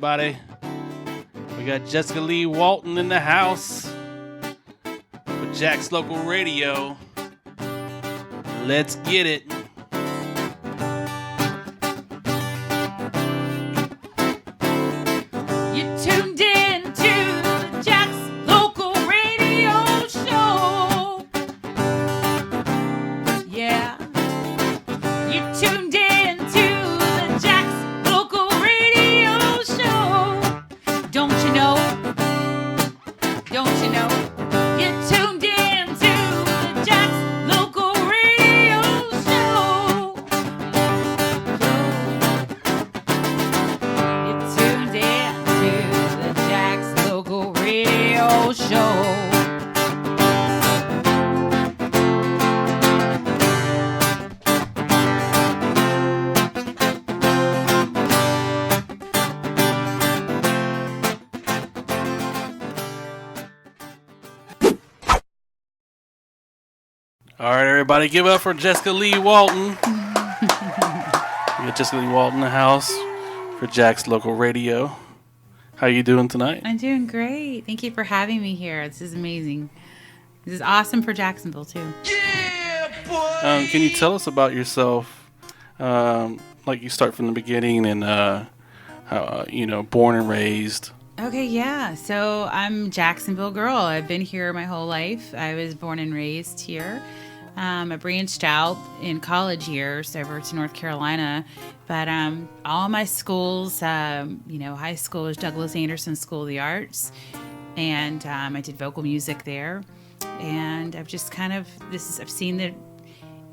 everybody. We got Jessica Leigh Walton in the house with Jack's Local Radio. Let's get it. You tuned in to the Jack's Local Radio Show. Yeah. You tuned in to the Jack's Local Radio Show. Don't you know? Don't you know? You tuned in to the Jack's Local Radio Show. You tuned in to the Jack's Local Radio Show. All right, everybody, give up for Jessica Leigh Walton. We got Jessica Leigh Walton in the house for Jack's Local Radio. How you doing tonight? I'm doing great. Thank you for having me here. This is amazing. This is awesome for Jacksonville, too. Can you tell us about yourself? Like you start from the beginning and how born and raised. Okay, yeah. So I'm a Jacksonville girl. I've been here my whole life. I was born and raised here. I branched out in college years over to North Carolina. But all my schools, high school was Douglas Anderson School of the Arts. And I did vocal music there. And I've just I've seen the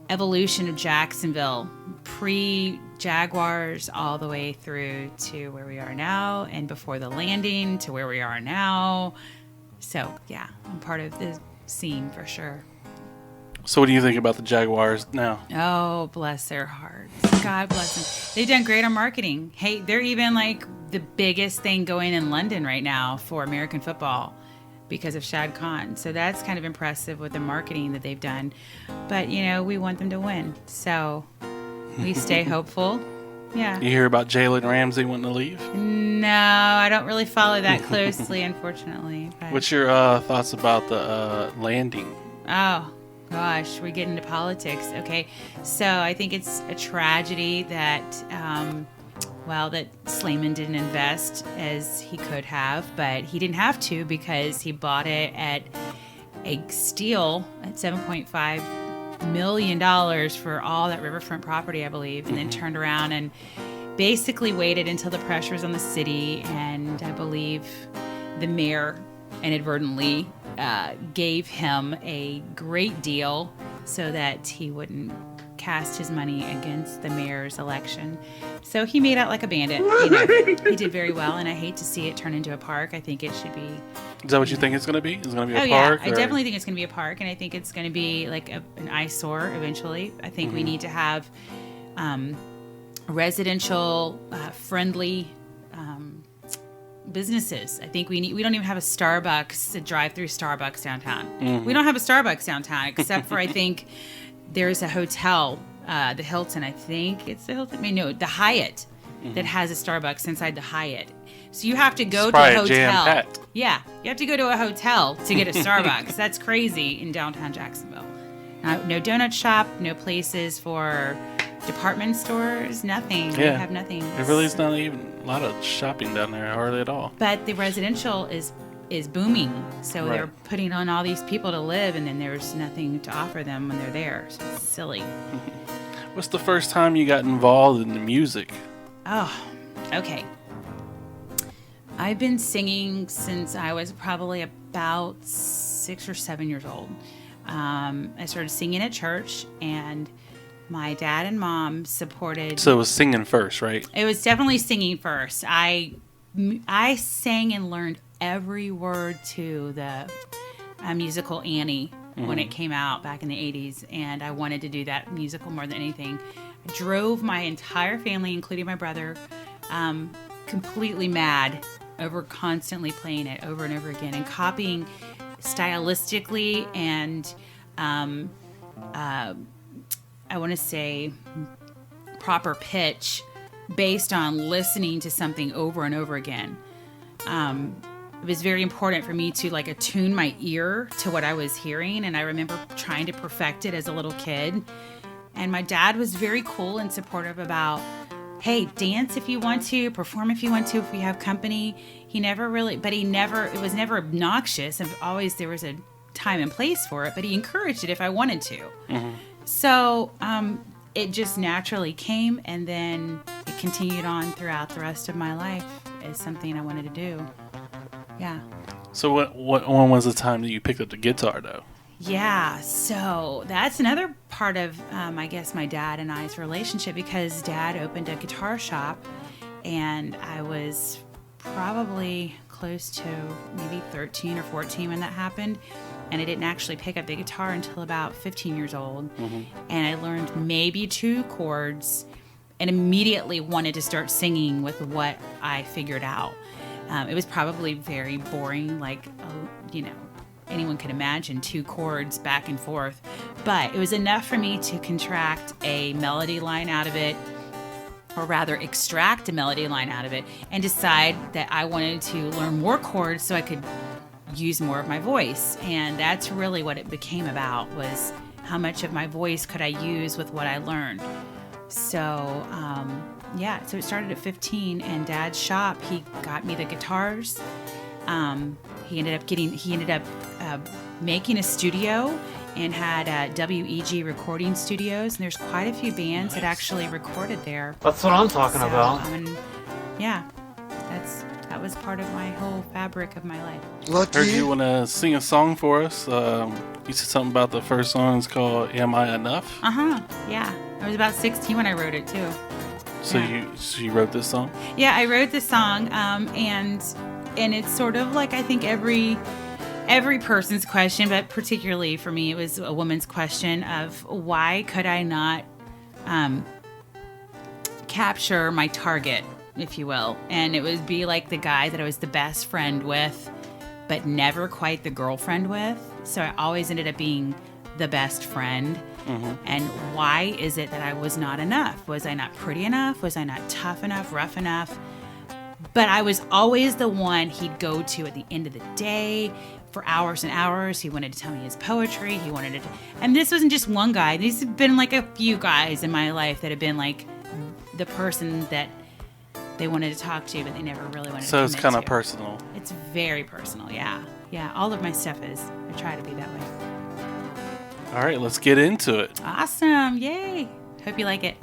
evolution of Jacksonville, pre-Jaguars all the way through to where we are now, and before the landing to where we are now. So, yeah, I'm part of the scene for sure. So what do you think about the Jaguars now? Oh, bless their hearts. God bless them. They've done great on marketing. Hey, they're even like the biggest thing going in London right now for American football because of Shad Khan. So that's kind of impressive with the marketing that they've done. But, we want them to win. So we stay hopeful. Yeah. You hear about Jalen Ramsey wanting to leave? No, I don't really follow that closely, unfortunately. But... What's your thoughts about the landing? Oh, gosh, we get into politics. Okay, so I think it's a tragedy that, that Slayman didn't invest as he could have, but he didn't have to because he bought it at a steal at $7.5 million for all that riverfront property, I believe, and then turned around and basically waited until the pressure was on the city, and I believe the mayor inadvertently gave him a great deal so that he wouldn't cast his money against the mayor's election. So he made out like a bandit. He did very well, and I hate to see it turn into a park. I think it should be... Is that what you think it's going to be? Is it going to be a park? Yeah, I definitely think it's going to be a park, and I think it's going to be like an eyesore eventually. I think we need to have residential friendly businesses. I think we don't even have a Starbucks, a drive-through Starbucks downtown. We don't have a Starbucks downtown, except for I think there's a hotel, the Hilton. I think it's the Hilton. The Hyatt that has a Starbucks inside the Hyatt. So you have to go to a hotel. Jam-packed. Yeah, you have to go to a hotel to get a Starbucks. That's crazy in downtown Jacksonville. No donut shop, no places for department stores, nothing. Yeah. We have nothing. There really is not even a lot of shopping down there, hardly at all. But the residential is booming, so Right. they're putting on all these people to live, and then there's nothing to offer them when they're there. So it's silly. What's the first time you got involved in the music? Oh, okay. I've been singing since I was probably about 6 or 7 years old. I started singing at church, and my dad and mom supported... So it was singing first, right? It was definitely singing first. I sang and learned every word to the musical Annie when it came out back in the 80s, and I wanted to do that musical more than anything. I drove my entire family, including my brother, completely mad over constantly playing it over and over again and copying stylistically and I want to say proper pitch based on listening to something over and over again. It was very important for me to like attune my ear to what I was hearing. And I remember trying to perfect it as a little kid. And my dad was very cool and supportive about, hey, dance if you want to, perform if you want to, if we have company. It was never obnoxious. And always there was a time and place for it, but he encouraged it if I wanted to. Mm-hmm. So it just naturally came, and then it continued on throughout the rest of my life as something I wanted to do. Yeah. So when was the time that you picked up the guitar, though? Yeah, so that's another part of, I guess, my dad and I's relationship, because Dad opened a guitar shop, and I was probably close to maybe 13 or 14 when that happened, and I didn't actually pick up the guitar until about 15 years old, and I learned maybe 2 chords and immediately wanted to start singing with what I figured out. It was probably very boring, like, anyone could imagine 2 chords back and forth, but it was enough for me to contract a melody line out of it, or rather extract a melody line out of it, and decide that I wanted to learn more chords so I could use more of my voice. And that's really what it became about, was how much of my voice could I use with what I learned. So, so it started at 15, and Dad's shop, he got me the guitars. He ended up making a studio and had WEG recording studios, and there's quite a few bands that actually recorded there. That's what I'm talking about. That was part of my whole fabric of my life. Lucky. Heard you want to sing a song for us. You said something about the first song is called "Am I Enough?" Yeah. I was about 16 when I wrote it too. So you wrote this song? Yeah, I wrote this song, and it's sort of like, I think every person's question, but particularly for me, it was a woman's question of why could I not capture my target, if you will. And it would be like the guy that I was the best friend with, but never quite the girlfriend with. So I always ended up being the best friend. Mm-hmm. And why is it that I was not enough? Was I not pretty enough? Was I not tough enough, rough enough? But I was always the one he'd go to at the end of the day for hours and hours. He wanted to tell me his poetry. And this wasn't just one guy. These have been like a few guys in my life that have been like the person that they wanted to talk to, but they never really wanted to. So it's kind of personal. It's very personal, yeah. Yeah, all of my stuff is. I try to be that way. All right, let's get into it. Awesome. Yay. Hope you like it.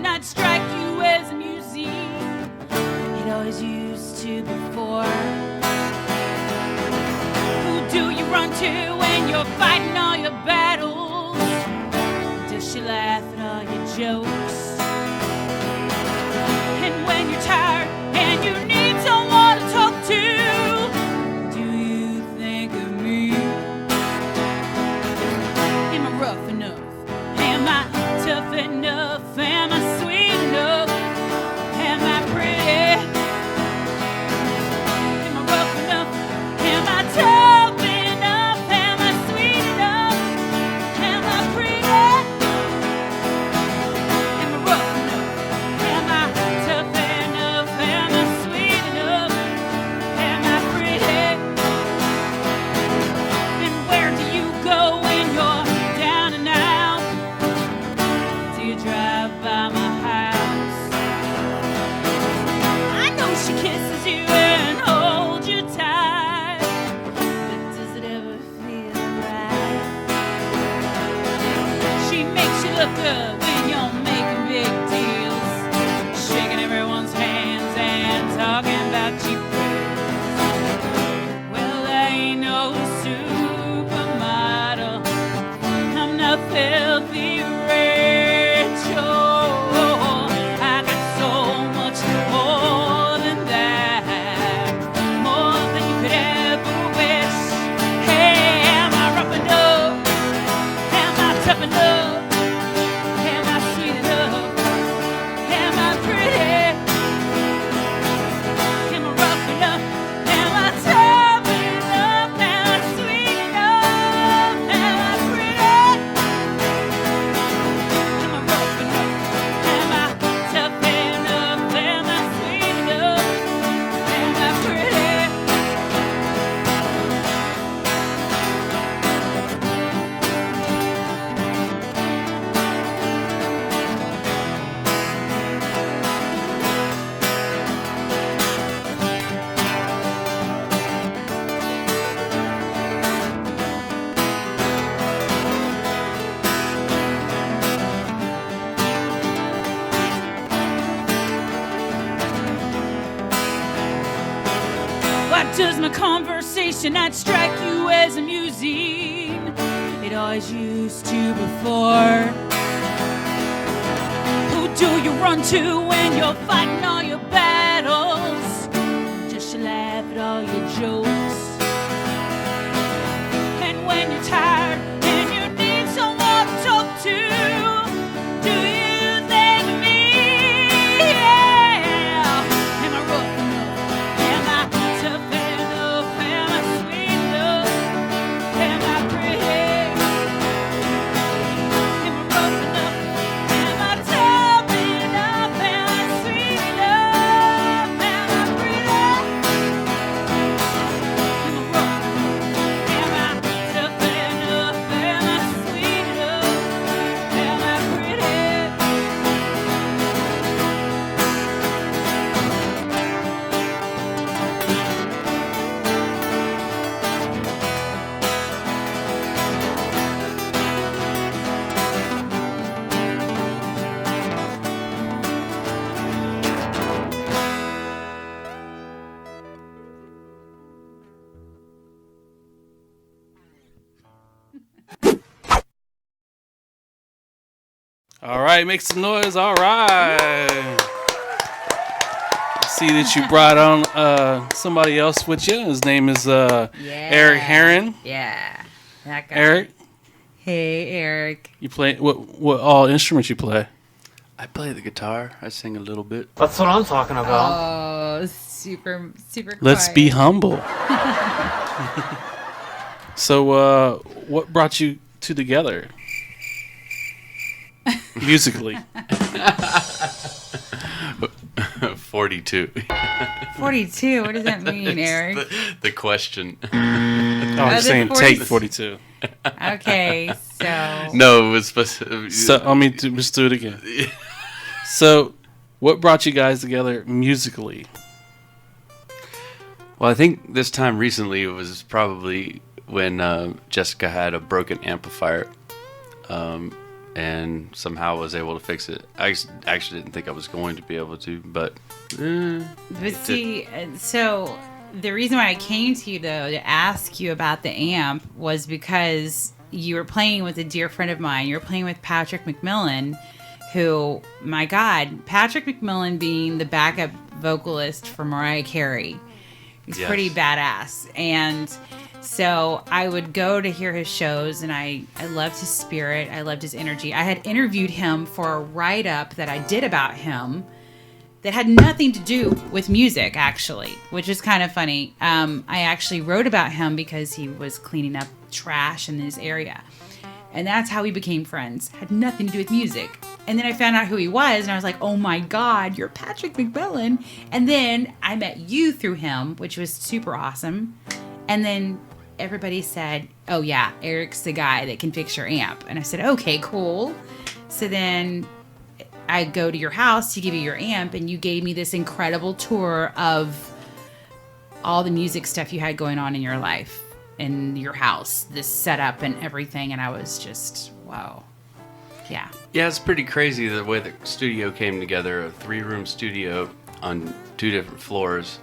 I'd strike you as a museum. It always used to before. Who do you run to when you're fighting all your battles? Does she laugh at all your jokes? And when you're tired and you need someone to talk to, do you think of me? Am I rough enough? Am I tough enough? Am I sweet enough? Am I pretty? Am I rough enough? Am I tough enough? Am I sweet enough? Am I pretty? Am I rough enough? Am I tough enough? Am I sweet enough? Am I pretty? And where do you go when you're down and out? Do you drive by my house? I know she kisses you and holds you tight, but does it ever feel right? She makes you look good when you're making big deals, shaking everyone's hands and talking about cheap thrills. Well, I ain't no supermodel, I'm not filthy rich. I got so much more than that. Does my conversation not strike you as amusing? It always used to before. Who do you run to when you're fighting all your battles? Just you laugh at all your jokes. And when you're tired and you need someone to talk to, do you think of me? Yeah. Am I rough enough? Am I tough enough? Am I sweet enough? Am I pretty? Am I rough enough? Am I tough enough? Am I sweet enough? Am I pretty? Am I rough enough? Am I tough enough? Am I sweet enough? Am I pretty? All right, make some noise. All right. See that you brought on somebody else with you. His name is Eric HERRIN. Yeah. That guy. Eric, Hey, Eric. you play what all instruments you play? I play the guitar. I sing a little bit. That's what I'm talking about. Oh, super quiet. Let's be humble. So, what brought you two together musically? 42. 42. What does that mean, Eric? The question. Oh, I'm the saying 40s. take 42. Okay, so No, it was supposed to. So let me just do it again. So, what brought you guys together musically? Well, I think this time recently it was probably when Jessica had a broken amplifier, and somehow was able to fix it. I actually didn't think I was going to be able to, but. But see, so the reason why I came to you, though, to ask you about the amp was because you were playing with a dear friend of mine. You were playing with Patrick McMillan, who, my God, Patrick McMillan being the backup vocalist for Mariah Carey. He's Yes. pretty badass. And so I would go to hear his shows, and I loved his spirit. I loved his energy. I had interviewed him for a write-up that I did about him that had nothing to do with music, actually, which is kind of funny. I actually wrote about him because he was cleaning up trash in his area. And that's how we became friends. Had nothing to do with music. And then I found out who he was, and I was like, oh my God, you're Patrick McMillan. And then I met you through him, which was super awesome. And then everybody said, oh yeah, Eric's the guy that can fix your amp. And I said, okay, cool. So then I go to your house to give you your amp, and you gave me this incredible tour of all the music stuff you had going on in your life, in your house, this setup and everything. And I was just, wow. Yeah. Yeah, it's pretty crazy the way the studio came together. A 3-room studio on 2 different floors.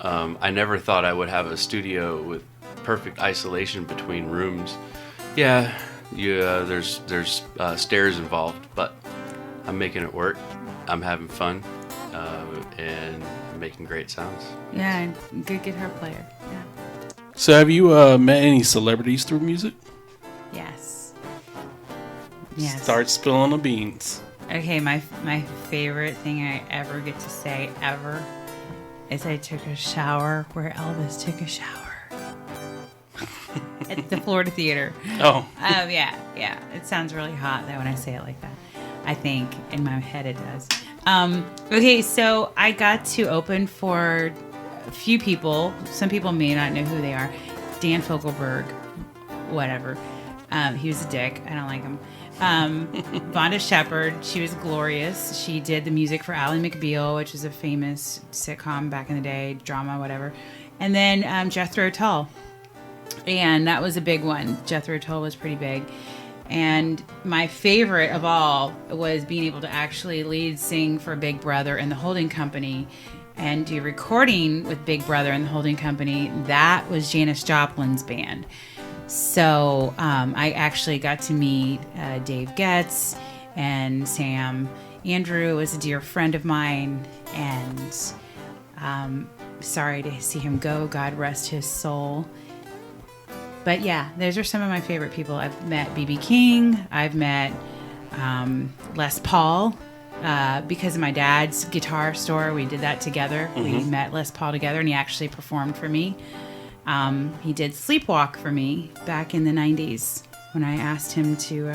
I never thought I would have a studio with perfect isolation between rooms. Yeah, there's stairs involved, but I'm making it work. I'm having fun, and making great sounds. Yeah, good guitar player. Yeah. So, have you met any celebrities through music? Yes. Yes. Start spilling the beans. Okay, my favorite thing I ever get to say ever is I took a shower where Elvis took a shower. At the Florida Theater. Oh. Yeah. It sounds really hot though when I say it like that. I think in my head it does. Okay, so I got to open for a few people. Some people may not know who they are. Dan Fogelberg, whatever. He was a dick. I don't like him. Vonda Shepard, she was glorious. She did the music for Ally McBeal, which is a famous sitcom back in the day, drama, whatever. And then Jethro Tull. And that was a big one. Jethro Tull was pretty big. And my favorite of all was being able to actually lead sing for Big Brother and the Holding Company. and do recording with Big Brother and the holding company, that was Janis Joplin's band. So I actually got to meet Dave Getz and Sam. Andrew was a dear friend of mine, and sorry to see him go. God rest his soul. But yeah, those are some of my favorite people. I've met B.B. King. I've met Les Paul. Because of my dad's guitar store, we did that together. We met Les Paul together, and he actually performed for me. He did Sleepwalk for me back in the 90s when I asked him to,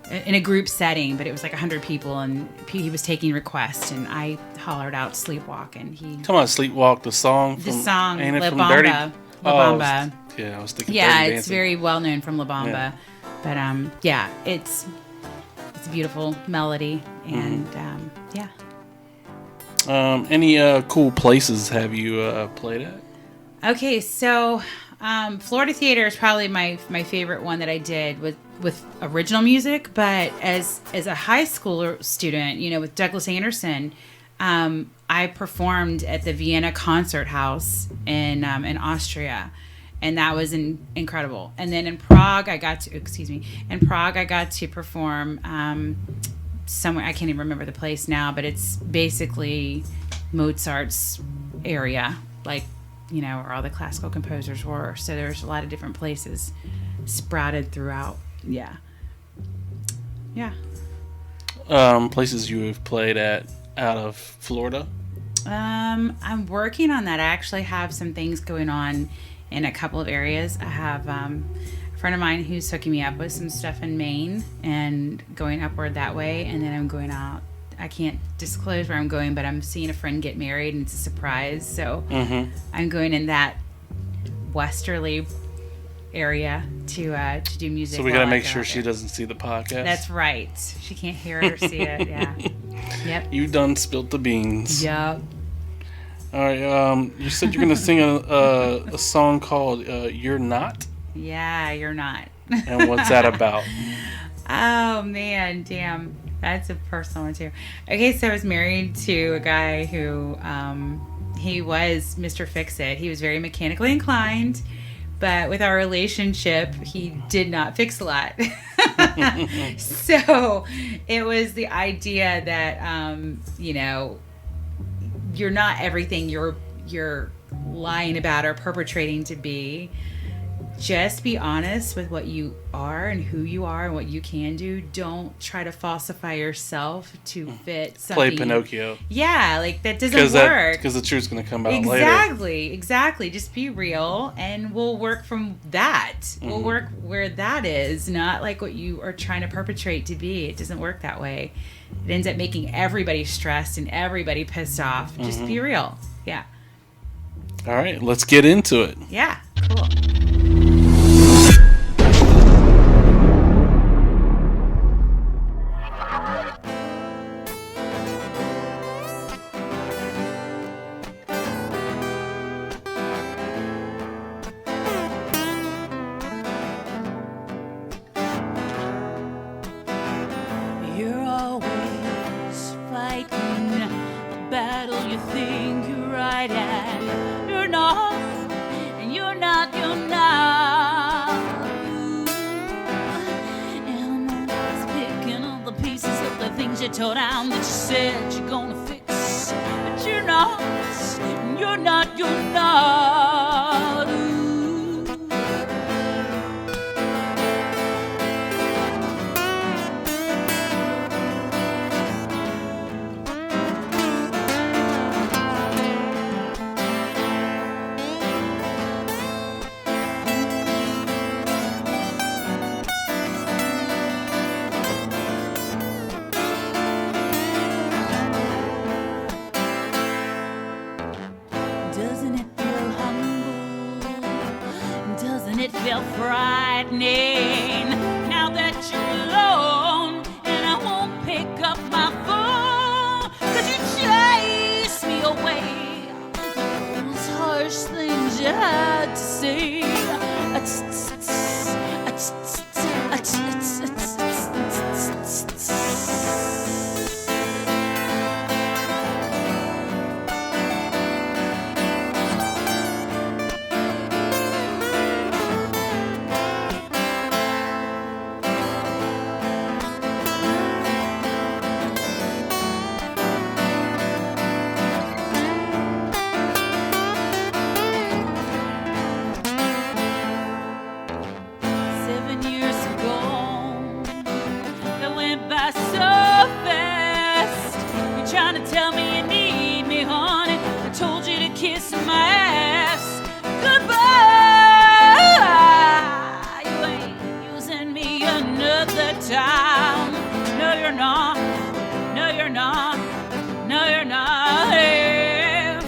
in a group setting, but it was like 100 people, and he was taking requests, and I hollered out Sleepwalk, and he... Come on, Sleepwalk, the song. The song, ain't it La from Bamba. Dirty? La Bamba. Yeah, I was thinking Yeah, Dirty it's Dancing. very well known from La Bamba. Yeah. But yeah, it's a beautiful melody, and yeah. Any cool places have you played at? Okay, so Florida Theater is probably my favorite one that I did with original music. But as a high school student, with Douglas Anderson, I performed at the Vienna Concert House in Austria, and that was incredible. And then in Prague, I got to perform somewhere. I can't even remember the place now, but it's basically Mozart's area, like, where all the classical composers were. So there's a lot of different places sprouted throughout. Yeah. Places you have played at out of Florida? I'm working on that. I actually have some things going on in a couple of areas. I have a friend of mine who's hooking me up with some stuff in Maine and going upward that way. And then I'm going out. I can't disclose where I'm going, but I'm seeing a friend get married, and it's a surprise. So I'm going in that westerly area to do music. So we got to make sure she doesn't see the podcast. That's right. She can't hear it or see it. Yeah. Yep. You done spilt the beans. Yep. All right. You said you're going to sing a song called "You're Not." Yeah, you're not. And what's that about? Oh man, damn. That's a personal one too. Okay, so I was married to a guy who he was Mr. Fix-It. He was very mechanically inclined, but with our relationship, he did not fix a lot. So it was the idea that you're not everything you're lying about or perpetrating to be. Just be honest with what you are and who you are and what you can do. Don't try to falsify yourself to fit something. Play Pinocchio. Yeah, like that doesn't work. Because the truth's going to come out later. Exactly. Just be real, and we'll work from that. We'll work where that is, not like what you are trying to perpetrate to be. It doesn't work that way. It ends up making everybody stressed and everybody pissed off. Just be real. Yeah. All right, let's get into it. Yeah, cool. You tore down that you said you're gonna fix, but you're not. Doesn't it feel humble? Doesn't it feel frightening now that you're alone and I won't pick up my phone? 'Cause you chase me away, those harsh things you had to say. trying to tell me you need me, honey. I told you to kiss my ass goodbye. You ain't using me another time. No, you're not. No, you're not. No, you're not. Yeah.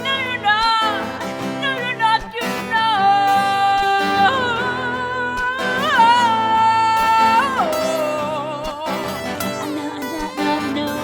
No, you're not. No, you're not. You're not. No.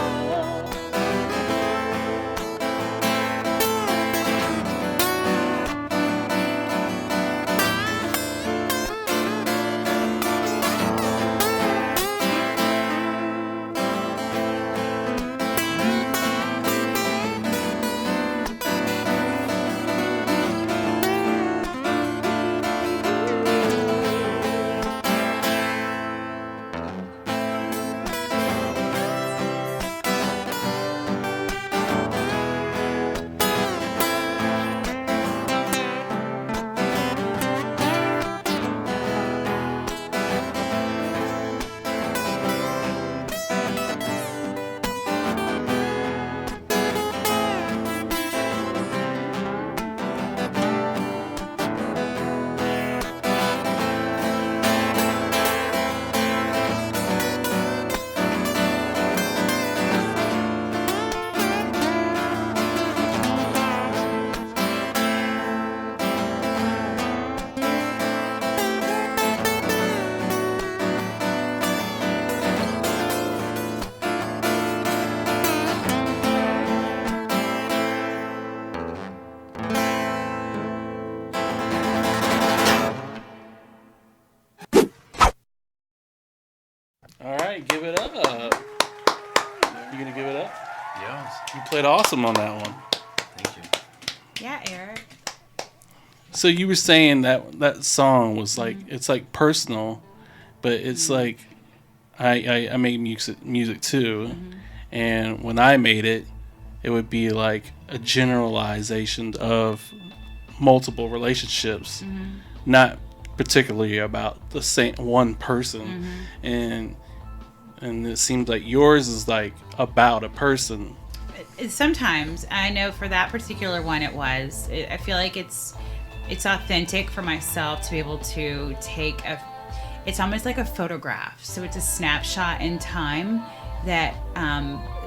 All right, give it up. You gonna give it up? Yeah. You played awesome on that one. Thank you. Yeah, Eric. So you were saying that song was like it's like personal, but it's like I make music too, and when I made it, it would be like a generalization of multiple relationships, not particularly about the same one person, and it seems like yours is like about a person. Sometimes I know for that particular one I feel like it's authentic for myself to be able to take it's almost like a photograph, so it's a snapshot in time that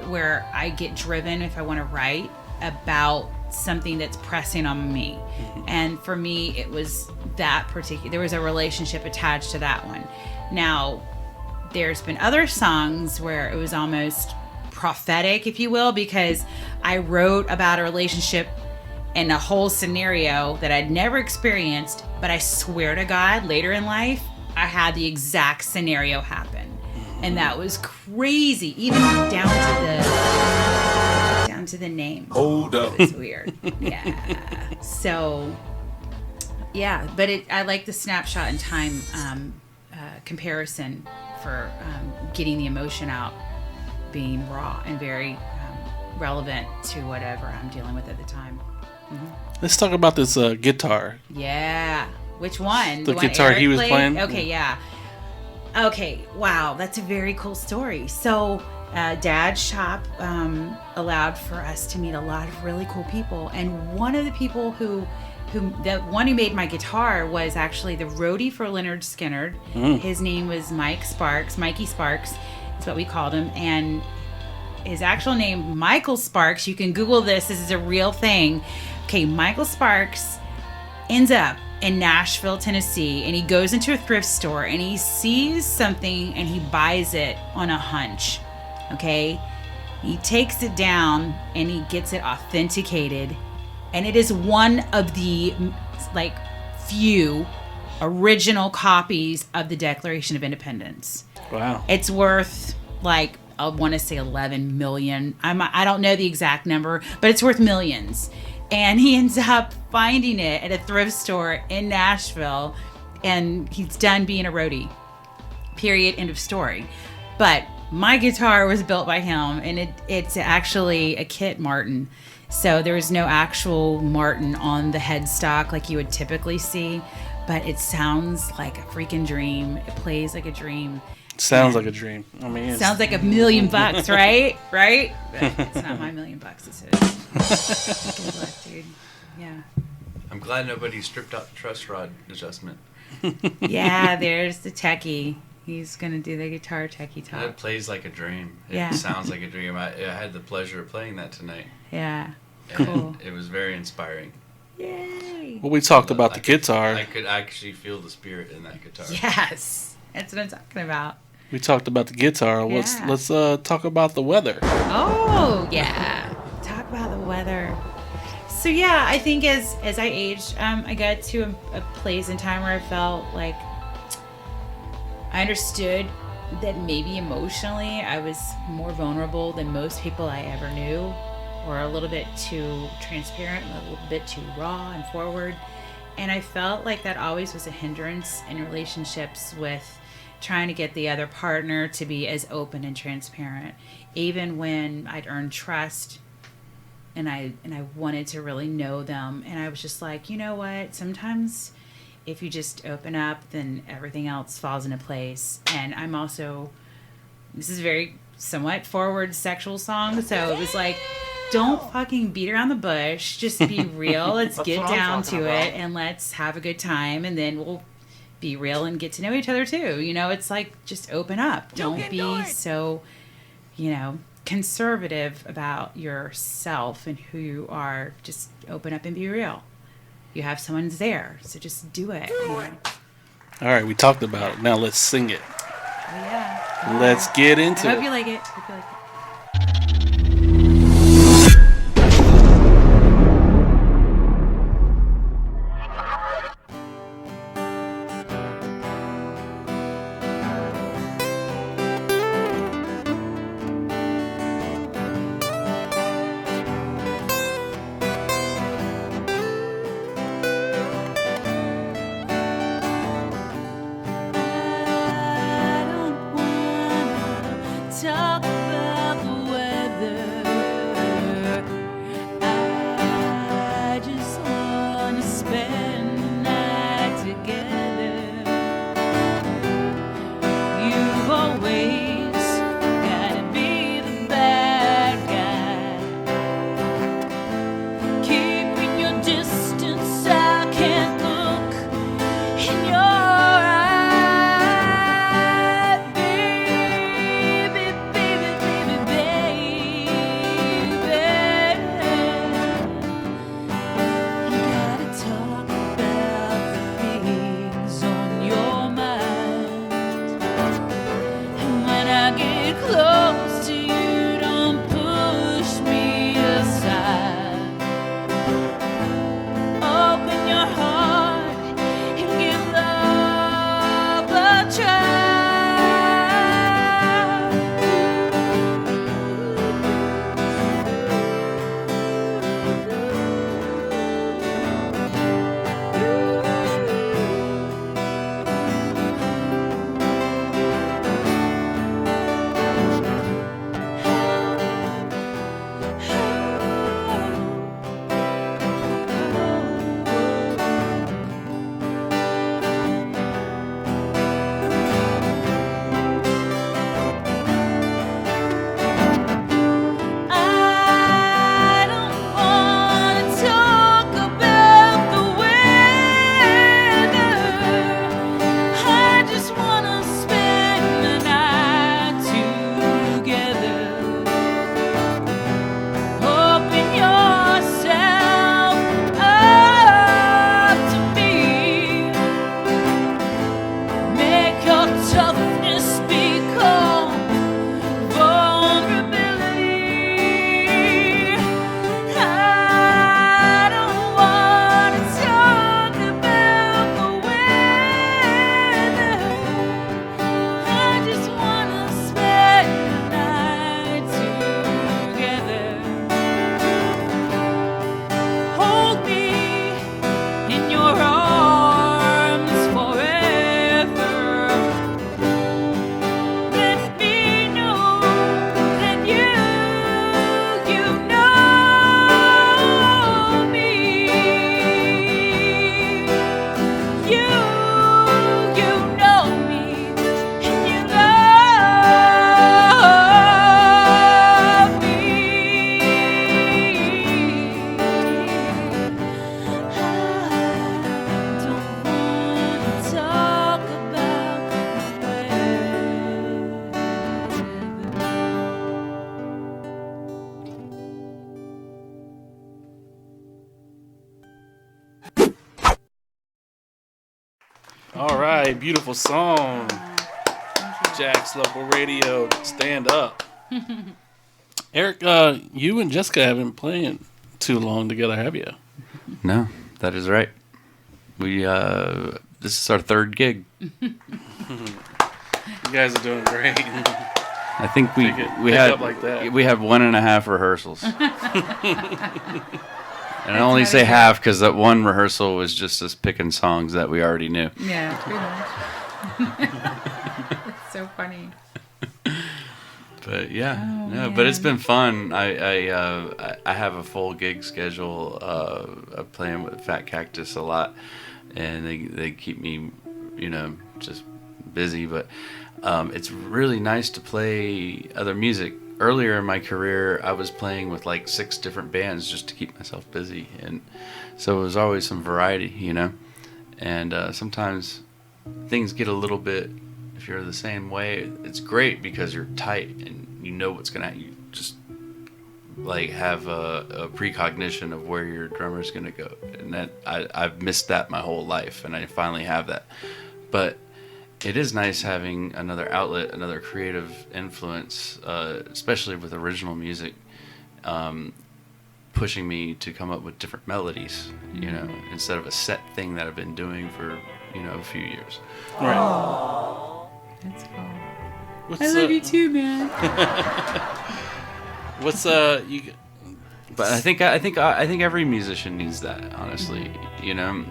where I get driven if I want to write about something that's pressing on me. And for me it was that particular, there was a relationship attached to that one. Now there's been other songs where it was almost prophetic, if you will, because I wrote about a relationship and a whole scenario that I'd never experienced, but I swear to God, later in life, I had the exact scenario happen. And that was crazy, even down to the name. Hold up. It was weird. Yeah. So, yeah, but I like the snapshot in time comparison for getting the emotion out, being raw and very relevant to whatever I'm dealing with at the time. Let's talk about this guitar. Yeah. Which one? The one guitar Eric he was played? playing? Okay, yeah. Okay, wow, that's a very cool story. So, Dad's shop allowed for us to meet a lot of really cool people, and one of the people the one who made my guitar was actually the roadie for Leonard Skinner. His name was Mikey Sparks is what we called him, and his actual name, Michael Sparks. You can Google this is a real thing. Okay, Michael Sparks ends up in Nashville, Tennessee, and he goes into a thrift store and he sees something and he buys it on a hunch. Okay, he takes it down and he gets it authenticated, and it is one of the like few original copies of the Declaration of Independence. Wow. It's worth like, I want to say 11 million. I don't know the exact number, but it's worth millions. And he ends up finding it at a thrift store in Nashville, and he's done being a roadie. Period. End of story. But my guitar was built by him, and it's actually a kit Martin. So there was no actual Martin on the headstock like you would typically see, but it sounds like a freaking dream. It plays like a dream. Sounds like a dream. I mean, it's, Sounds like $1 million, right? Right? But it's not my $1 million. It's his. Good luck, dude. Yeah. I'm glad nobody stripped out the truss rod adjustment. Yeah, there's the techie. He's going to do the guitar techie talk. It plays like a dream. It Yeah. sounds like a dream. I had the pleasure of playing that tonight. Yeah. And Cool. It was very inspiring. Yay. well, we talked about the guitar. I could actually feel the spirit in that guitar. Yes. That's what I'm talking about. We talked about the guitar. Yeah. Let's talk about the weather. Oh, yeah. Talk about the weather. So, yeah, I think as I aged, I got to a place in time where I felt like I understood that maybe emotionally I was more vulnerable than most people I ever knew, or a little bit too transparent, a little bit too raw and forward. And I felt like that always was a hindrance in relationships with trying to get the other partner to be as open and transparent, even when I'd earned trust and I wanted to really know them. And I was just like, you know what? Sometimes if you just open up, then everything else falls into place. And I'm also, this is very somewhat forward sexual song. So it was like, don't fucking beat around the bush. Just be real. Let's That's get what I'm down talking to about. it and let's have a good time. And then we'll be real and get to know each other too. You know, it's like, just open up. Don't be so, conservative about yourself and who you are. Just open up and be real. You have someone's there, so just do it. All right, we talked about it. Now let's sing it. Oh, yeah. Let's get into I hope it. you like it. Hope you like it. I don't wanna talk about the weather. I just wanna spend the night together. You've always gotta be the bad guy. Keeping your distance, I can't look in your eye, baby, baby, baby, baby. You gotta talk about the things on your mind. And when I get close to you, don't push me aside. Open your heart and give love a try. All right, beautiful song. Jax Local Radio, stand up. Eric, you and Jessica haven't been playing too long together, have you? No, that is right. We this is our third gig. You guys are doing great. I think we Pick had up like that. we had 1.5 rehearsals. And I only say half because that one rehearsal was just us picking songs that we already knew. Yeah, pretty much. It's so funny. But yeah, Oh, but it's man. been fun. I have a full gig schedule. I'm playing with Fat Cactus a lot, and they keep me, just busy. But it's really nice to play other music. Earlier in my career, I was playing with like 6 different bands just to keep myself busy, and so it was always some variety, And sometimes things get a little bit. If you're the same way, it's great because you're tight and you know what's gonna. You just like have a precognition of where your drummer's gonna go, and that I've missed that my whole life, and I finally have that. But it is nice having another outlet, another creative influence, especially with original music, pushing me to come up with different melodies, instead of a set thing that I've been doing for a few years. Right. That's cool. What's, I love you too, man. What's But I think every musician needs that, honestly, and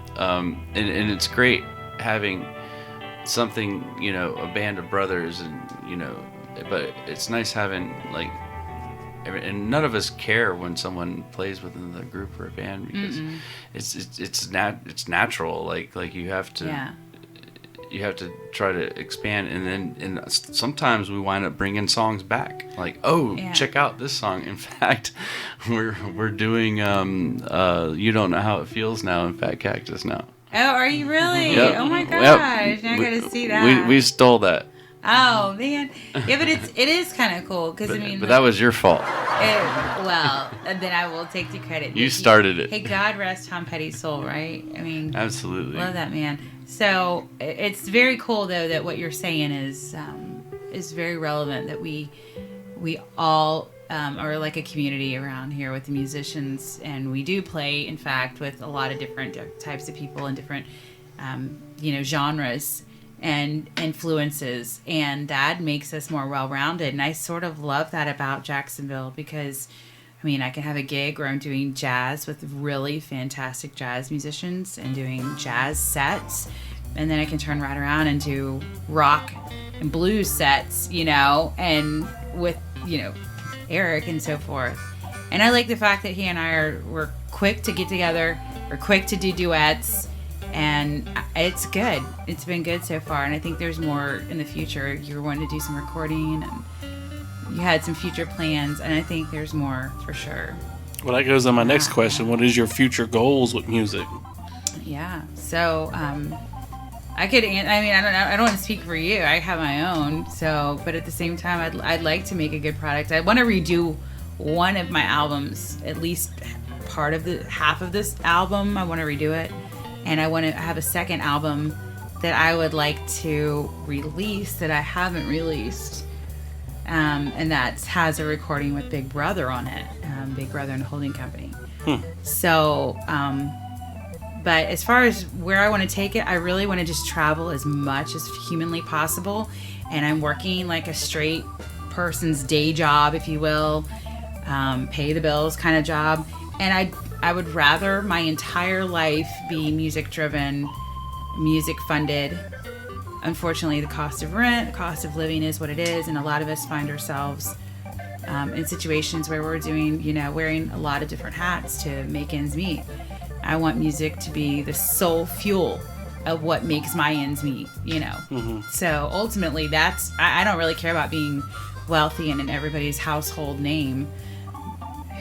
it's great having something, a band of brothers, and but it's nice having like, and none of us care when someone plays within the group or a band because it's natural, like you have to. Yeah. You have to try to expand, and sometimes we wind up bringing songs back. Like, check out this song. In fact, we're doing "You Don't Know How It Feels" now in Fat Cactus now. Oh, are you really? Yep. Oh my gosh! Yep. I gotta see that. We stole that. Oh man, yeah, but it is kind of cool because But that was your fault. Then I will take the credit. You started it. Hey, God rest Tom Petty's soul, right? I mean, Absolutely. love that man. So it's very cool though that what you're saying is very relevant. That we all are like a community around here with the musicians, and we do play, in fact, with a lot of different types of people and different genres and influences, and that makes us more well-rounded. And I sort of love that about Jacksonville because I can have a gig where I'm doing jazz with really fantastic jazz musicians and doing jazz sets, and then I can turn right around and do rock and blues sets, and with Eric and so forth. And I like the fact that he and we're quick to get together, we're quick to do duets. And it's good. It's been good so far, and I think there's more in the future. You're wanting to do some recording, and you had some future plans, and I think there's more for sure. Well, that goes on my next question. What is your future goals with music? Yeah. So I could. I don't want to speak for you. I have my own. So, but at the same time, I'd like to make a good product. I want to redo one of my albums, at least half of this album. I want to redo it. And I want to have a second album that I would like to release that I haven't released. And that has a recording with Big Brother on it. Big Brother and the Holding Company. So, but as far as where I want to take it, I really want to just travel as much as humanly possible. And I'm working like a straight person's day job, if you will. Pay the bills kind of job. And I would rather my entire life be music driven, music funded. Unfortunately, the cost of rent, the cost of living is what it is, and a lot of us find ourselves in situations where we're doing, wearing a lot of different hats to make ends meet. I want music to be the sole fuel of what makes my ends meet, So ultimately, I don't really care about being wealthy and in everybody's household name.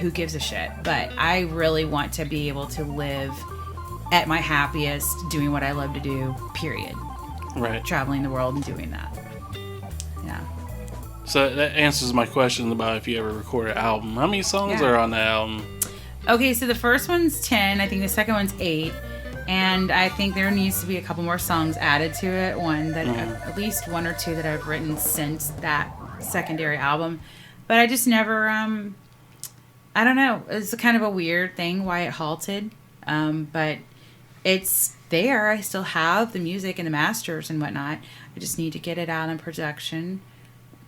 Who gives a shit? But I really want to be able to live at my happiest doing what I love to do, period. Right. Traveling the world and doing that. Yeah. So that answers my question about if you ever record an album. How many songs are on the album? Okay, so the first one's 10. I think the second one's 8. And I think there needs to be a couple more songs added to it. One that at least one or two that I've written since that secondary album. But I just never, I don't know. It's kind of a weird thing why it halted. But it's there. I still have the music and the masters and whatnot. I just need to get it out in production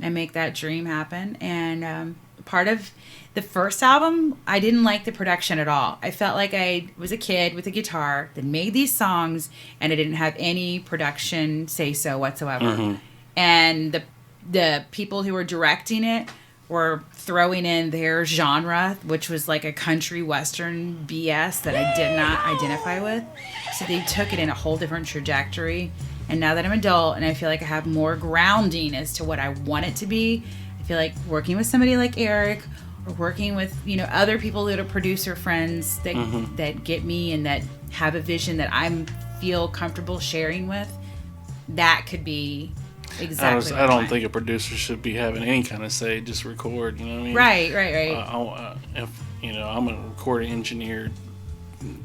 and make that dream happen. And part of the first album, I didn't like the production at all. I felt like I was a kid with a guitar that made these songs, and I didn't have any production say-so whatsoever. And the people who were directing it were throwing in their genre, which was like a country western BS that I did not identify with. So they took it in a whole different trajectory. And now that I'm adult and I feel like I have more grounding as to what I want it to be, I feel like working with somebody like Eric, or working with, you know, other people that are producer friends that that get me and that have a vision that I feel comfortable sharing with, that could be exactly. I don't think a producer should be having any kind of say. Just record. You know what I mean? Right. If you know, I'm a recording engineer,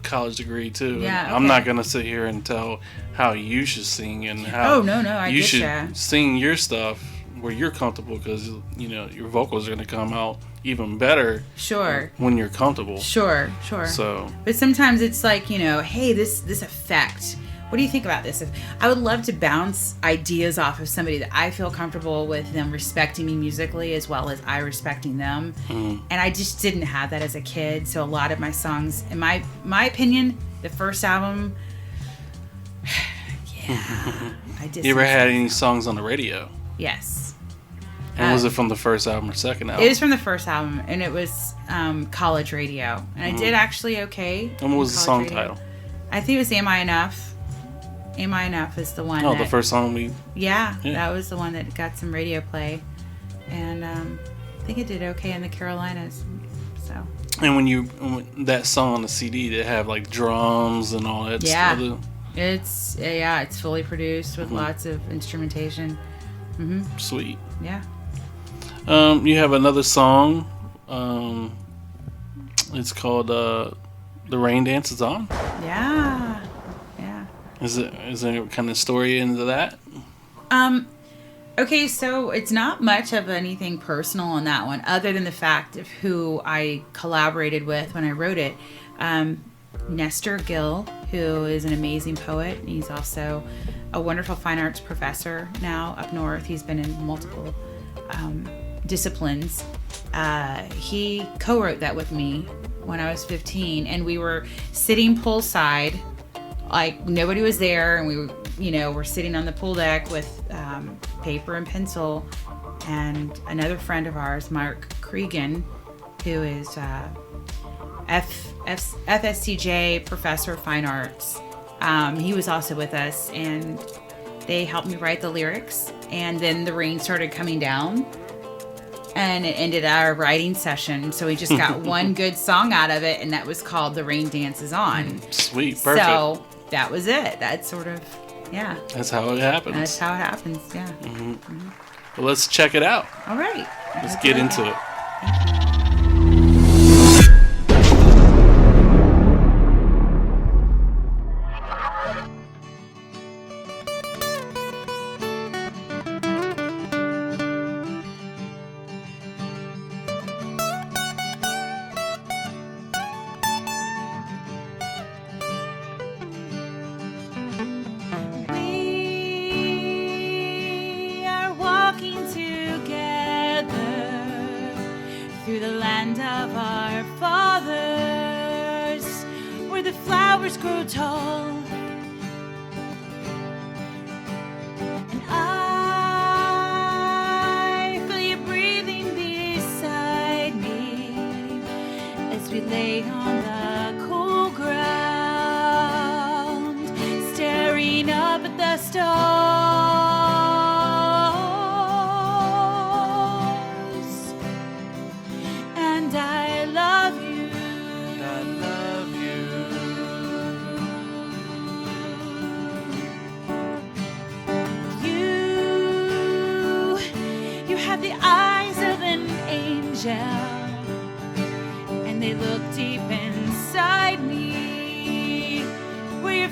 college degree too. Yeah. Okay. I'm not gonna sit here and tell how you should sing and how Oh, no, I you get should ya. sing your stuff where you're comfortable, because you know your vocals are gonna come out even better. Sure. When you're comfortable. Sure. So. But sometimes it's like, you know, hey, this effect. What do you think about this? If I would love to bounce ideas off of somebody that I feel comfortable with them respecting me musically as well as I respecting them. And I just didn't have that as a kid. So a lot of my songs, in my opinion, the first album, I just. You ever had any songs on the radio? Yes. And was it from the first album or second album? It was from the first album, and it was college radio. And I did actually okay. And what was the song radio. title? I think it was Am I Enough? Am I Enough is the one. Oh, the first song we... Yeah, that was the one that got some radio play. And I think it did okay in the Carolinas. So. And when that song on the CD, they have like drums and all that stuff. It's fully produced with lots of instrumentation. Sweet. Yeah. You have another song. It's called "The Rain Dance Is On." Yeah. Is there any kind of story into that? Okay, so it's not much of anything personal on that one, other than the fact of who I collaborated with when I wrote it. Nestor Gill, who is an amazing poet. He's also a wonderful fine arts professor now up north. He's been in multiple disciplines. He co-wrote that with me when I was 15, and we were sitting poolside, like nobody was there, and we were, we're sitting on the pool deck with paper and pencil, and another friend of ours, Mark Cregan, who is FSCJ professor of fine arts. He was also with us, and they helped me write the lyrics, and then the rain started coming down, and it ended our writing session. So we just got one good song out of it, and that was called "The Rain Dances On." Sweet, perfect. So that was it. That's sort of, yeah. That's how it happens. That's how it happens, yeah. Well, let's check it out. All right. Let's get into it. Through the land of our fathers, where the flowers grow tall, and I feel you breathing beside me as we lay on the cool ground, staring up at the stars. And they look deep inside me, where your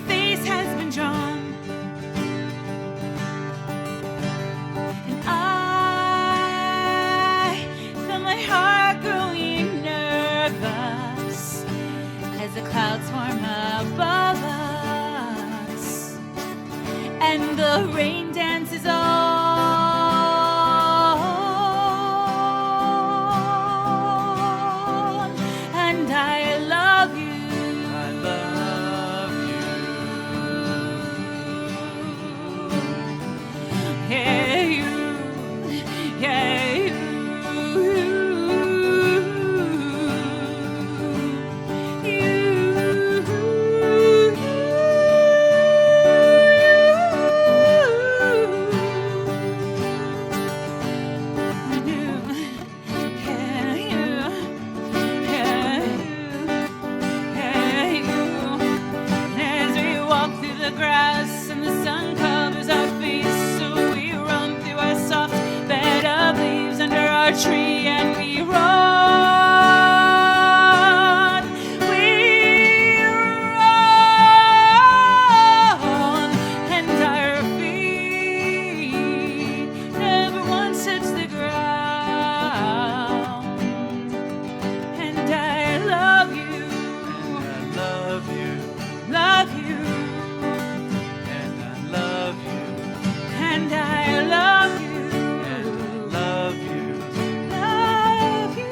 the rain dances on, and I love you. I love you. Yeah, you. Yeah, you. Tree and we run, and our feet never once touch the ground. And I love you, And I love you. love you, And I love you. and I love you. And I love you. Love you.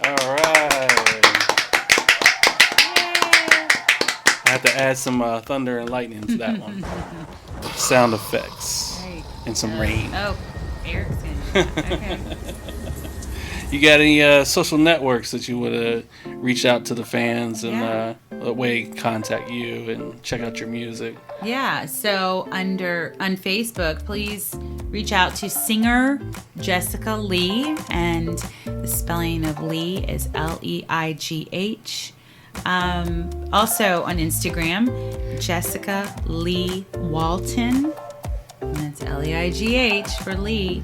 All right. I have to add some thunder and lightning to that one. Sound effects Right. and some rain. Oh, Eric's in. Okay. You got any social networks that you would reach out to the fans and a way contact you and check out your music? Yeah, so on Facebook, please reach out to singer Jessica Leigh, and the spelling of Leigh is Leigh. Also on Instagram, Jessica Leigh Walton, and that's Leigh for Lee.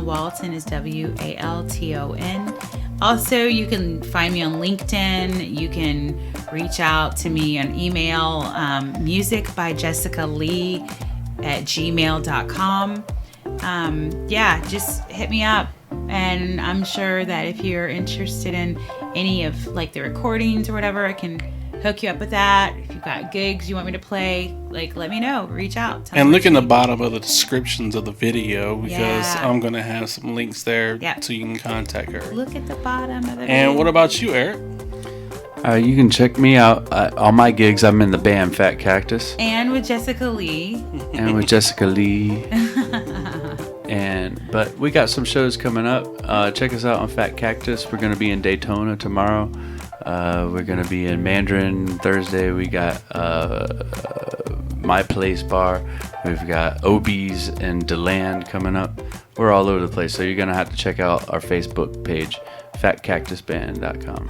Walton is Walton. Also, you can find me on LinkedIn. You can reach out to me on email, musicbyjessicalee@gmail.com. Just hit me up. And I'm sure that if you're interested in any of like the recordings or whatever, I can hook you up with that. If you've got gigs you want me to play, like, let me know. Reach out. Tell And me look what in you the need. bottom of the descriptions of the video because Yeah. I'm going to have some links there Yeah. so you can contact her. Look at the bottom of the video. And what about you, Eric? You can check me out on my gigs. I'm in the band Fat Cactus And with Jessica Leigh. and with Jessica Leigh. But we got some shows coming up. Check us out on Fat Cactus. We're going to be in Daytona tomorrow. We're going to be in Mandarin Thursday. We got My Place Bar. We've got Obies and DeLand coming up. We're all over the place, so you're going to have to check out our Facebook page, fatcactusband.com.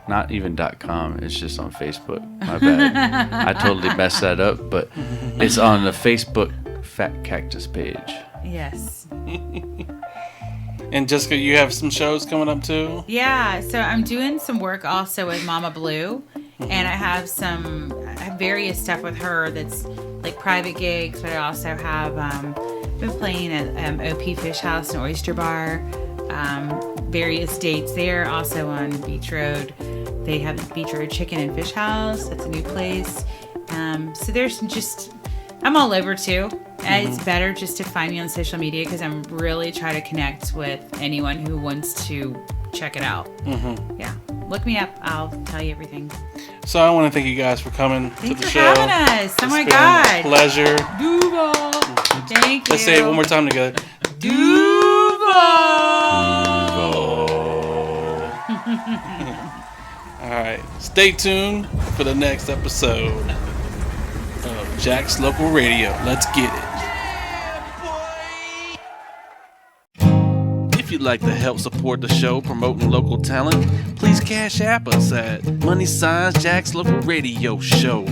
Not even .com, it's just on Facebook. My bad. I totally messed that up, but it's on the Facebook Fat Cactus page. Yes. And Jessica, you have some shows coming up too? Yeah, so I'm doing some work also with Mama Blue, and I have various stuff with her that's like private gigs, but I also have been playing at OP Fish House and Oyster Bar, various dates there, also on Beach Road. They have Beach Road Chicken and Fish House. That's a new place. So there's I'm all over too. And it's better just to find me on social media because I'm really trying to connect with anyone who wants to check it out. Yeah. Look me up. I'll tell you everything. So I want to thank you guys for coming to Thanks the for show. having us. Oh my It's been God. a pleasure. Duval. Thank you. Let's say it one more time together. All right. Stay tuned for the next episode. of Jack's Local Radio. Let's get it. If you'd like to help support the show promoting local talent, please cash app us at #Jack's Local Radio Show.